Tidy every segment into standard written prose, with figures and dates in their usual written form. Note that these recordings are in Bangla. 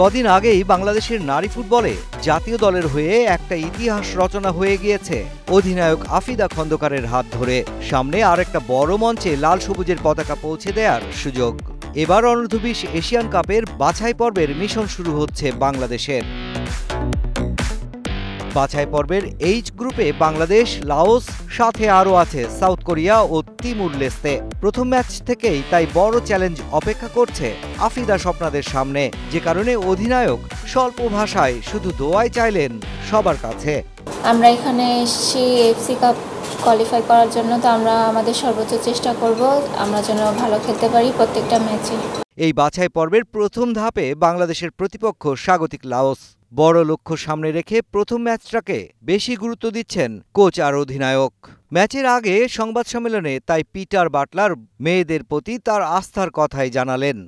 কদিন আগেই বাংলাদেশের নারী ফুটবলে জাতীয় দলের হয়ে একটা ইতিহাস রচনা হয়ে গিয়েছে অধিনায়ক আফিদা খন্দকারের হাত ধরে। সামনে আরেকটা বড় মঞ্চে লাল সবুজের পতাকা পৌঁছে দেওয়ার সুযোগ। এবার অনূর্ধ্ব-20 এশিয়ান কাপের বাছাই পর্বের মিশন শুরু হচ্ছে বাংলাদেশের। বাছাই পর্বের এইচ গ্রুপে বাংলাদেশ, লাওস, সাথে আরও আছে সাউথ কোরিয়া ও তিমুর লেস্তে। প্রথম ম্যাচ থেকেই তাই বড় চ্যালেঞ্জ অপেক্ষা করছে আফিদা স্বপ্নাদের সামনে, যে কারণে অধিনায়ক স্বল্প ভাষায় শুধু দোয়াই চাইলেন সবার কাছে। আমরা এখানে এসেছি এফসি কাপ কোয়ালিফাই করার জন্য, তো আমরা আমাদের সর্বোচ্চ চেষ্টা করব আমরা যেন ভালো খেলতে পারি প্রত্যেকটা ম্যাচে। এই বাছাই পর্বের প্রথম ধাপে বাংলাদেশের প্রতিপক্ষ স্বাগতিক লাওস। বড় লক্ষ্য সামনে রেখে প্রথম ম্যাচটাকে বেশি গুরুত্ব দিচ্ছেন কোচ আর অধিনায়ক। ম্যাচের আগে সংবাদ সম্মেলনে তাই পিটার বাটলার মেয়েদের প্রতি তার আস্থার কথাই জানালেন।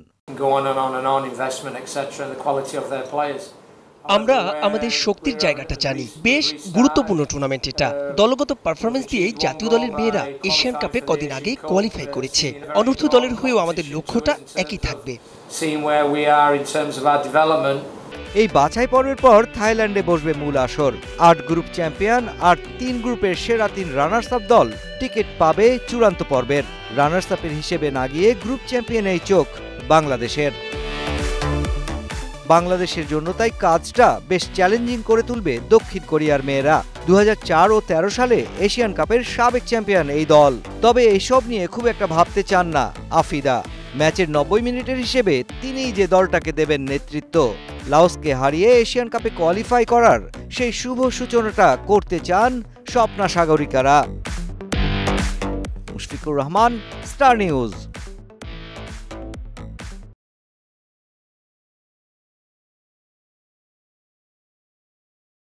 আমরা আমাদের শক্তির জায়গাটা জানি। বেশ গুরুত্বপূর্ণ টুর্নামেন্ট এটা। দলগত পারফরমেন্স দিয়েই জাতীয় দলের মেয়েরা এশিয়ান কাপে কদিন আগেই কোয়ালিফাই করেছে। অনূর্ধ্ব দলের হয়েও আমাদের লক্ষ্যটা একই থাকবে। এই বাছাই পর্বের পর থাইল্যান্ডে বসবে মূল আসর। 8 গ্রুপ চ্যাম্পিয়ন আর 3 গ্রুপের সেরা 3 রানার্স আপ দল টিকিট পাবে চূড়ান্ত পর্বের। রানার্স আপের হিসেবে না গিয়ে গ্রুপ চ্যাম্পিয়নেই চোখ বাংলাদেশের। বাংলাদেশের জন্য তাই কাজটা বেশ চ্যালেঞ্জিং করে তুলবে দক্ষিণ কোরিয়ার মেয়েরা। 2004 ও 13 সালে এশিয়ান কাপের সাবেক চ্যাম্পিয়ন এই দল। তবে এইসব নিয়ে খুব একটা ভাবতে চান না আফিদা। ম্যাচের 90 মিনিটের হিসেবে তিনিই যে দলটাকে দেবেন নেতৃত্ব। লাওসকে হারিয়ে এশিয়ান কাপে কোয়ালিফাই করার সেই শুভ সূচনাটা করতে চান স্বপ্না সাগরিকারা। Mushfiqur Rahman, star news.